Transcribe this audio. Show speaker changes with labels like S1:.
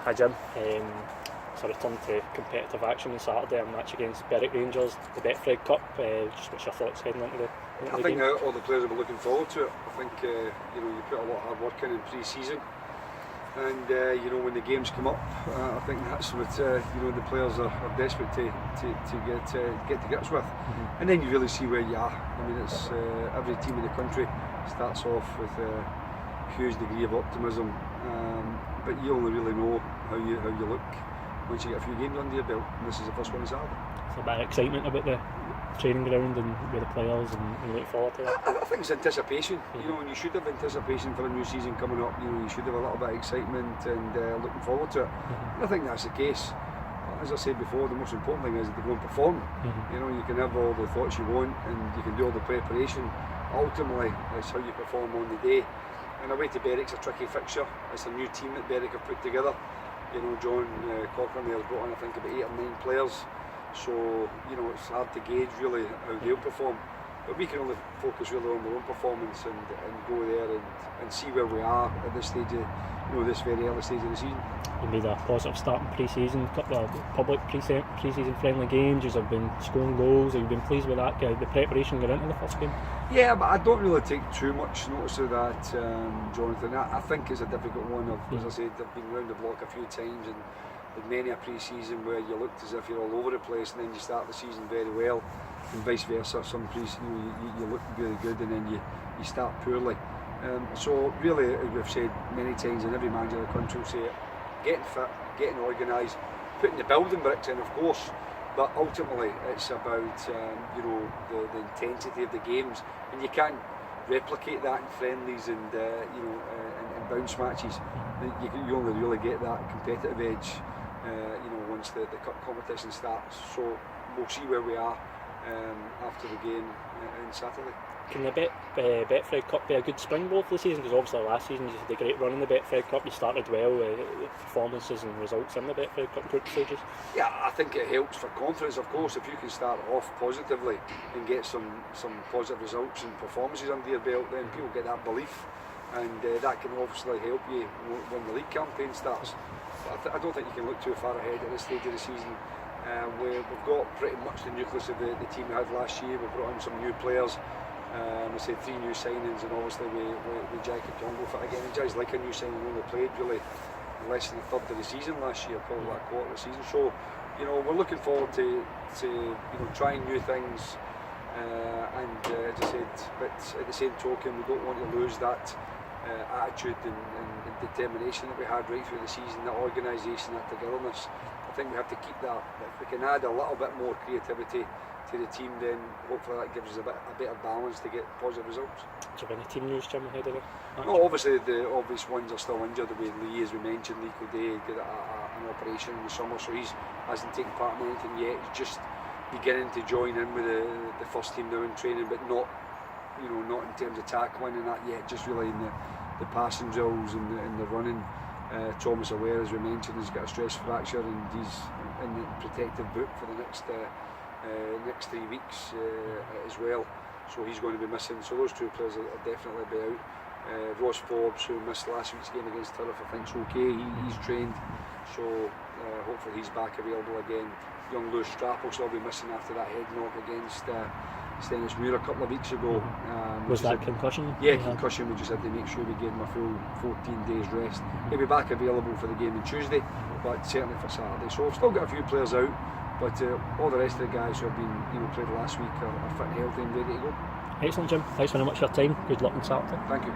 S1: Hi Jim. It's a return to competitive action on Saturday, a match against Berwick Rangers, the Betfred Cup. Just what's your thoughts heading into the
S2: I think all the players will be looking forward to it. I think you put a lot of hard work in pre-season, and when the games come up, I think that's what the players are desperate to get to grips with. And then you really see where you are. I mean, it's every team in the country starts off with a huge degree of optimism, but you only really know how you look once you get a few games under your belt, and this is the first one on Saturday.
S1: It's a bit of excitement about the training ground and with the players, and look forward to that.
S2: I think it's anticipation, and you should have anticipation for a new season coming up. You should have a little bit of excitement and looking forward to it. And I think that's the case. As I said before, the most important thing is to go and perform. You can have all the thoughts you want, and you can do all the preparation. Ultimately, it's how you perform on the day. And away to Berwick's a tricky fixture. It's a new team that Berwick have put together. John Cochran there has brought in, I think, about 8 or 9 players. So, it's hard to gauge really how they'll perform. But we can only focus really on our own performance and go there and see where we are at this stage of, this very early stage of the season.
S1: You made a positive start in pre-season, a couple of public pre-season friendly games. You have been scoring goals. Have you been pleased with that, the preparation going into the first game?
S2: Yeah, but I don't really take too much notice of that, Jonathan. I think it's a difficult one. As I said, I've been round the block a few times, and with many a pre-season where you looked as if you're all over the place, and then you start the season very well, and vice versa. Some pre-season you look really good, and then you start poorly. So really, as we've said many times, and every manager in the country will say it, getting fit, getting organised, putting the building bricks in, of course, but ultimately it's about the intensity of the games, and you can't replicate that in friendlies and and bounce matches. You only really get that competitive edge once the cup competition starts. So we'll see where we are after the game on Saturday.
S1: Can the Betfred Cup be a good springboard for the season? Because obviously last season you had a great run in the Betfred Cup. You started well with performances and results in the Betfred Cup group stages. Yeah,
S2: I think it helps for confidence, of course. If you can start off positively and get some positive results and performances under your belt, then people get that belief, and that can obviously help you when the league campaign starts. But I don't think you can look too far ahead at this stage of the season. We've got pretty much the nucleus of the team we had last year. We've brought in some new players. I said 3 new signings, and obviously we Jack and Tongo fit again. And Jack's like a new signing, only played really less than a third of the season last year, probably like a quarter of the season. So, we're looking forward to trying new things. And as I said, but at the same token, we don't want to lose that attitude and determination that we had right through the season, that organisation, that togetherness. I think we have to keep that. If we can add a little bit more creativity to the team, then hopefully that gives us a better balance to get positive results.
S1: Do you have any team news, Jim, ahead of it?
S2: No, obviously the obvious ones are still injured. With Lee, as we mentioned, Lee O'Day did an operation in the summer, so he hasn't taken part in anything yet. He's just beginning to join in with the first team now in training, but not in terms of tackling and that yet. Just really in the passing drills and the running. Thomas Aware, as we mentioned, has got a stress fracture, and he's in the protective boot for the next 3 weeks as well, so he's going to be missing. So those 2 players will definitely be out. Ross Forbes, who missed last week's game against Turriff, I think is okay. He's trained, so hopefully he's back available again. Young Lewis Strapp will still be missing after that head knock against Stennismuir a couple of weeks ago.
S1: Was that concussion?
S2: Yeah, concussion. We just had to make sure we gave him a full 14 days rest. He'll be back available for the game on Tuesday, but certainly for Saturday. So we've still got a few players out, but all the rest of the guys who have been played last week are fit and healthy and ready to go.
S1: Excellent, Jim. Thanks very much for your time. Good luck on Saturday.
S2: Thank you.